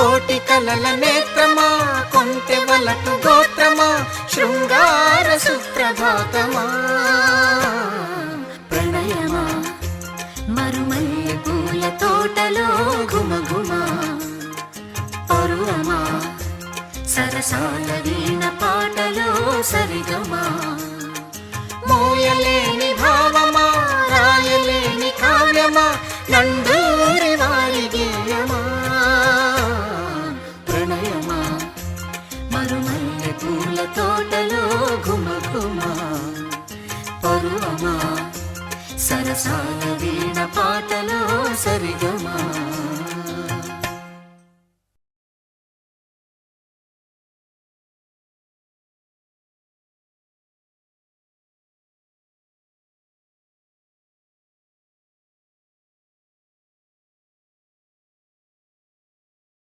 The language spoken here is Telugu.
కోటి కలల నేత్రమా కొంటె వలపు గోత్రమా శృంగార సుప్రభాతమా ప్రణయమా మరుమల్లె పూల తోటలో ఘుమఘుమా పరువమా సరసాల వీణ పాటలో సరిగమా మోయలేని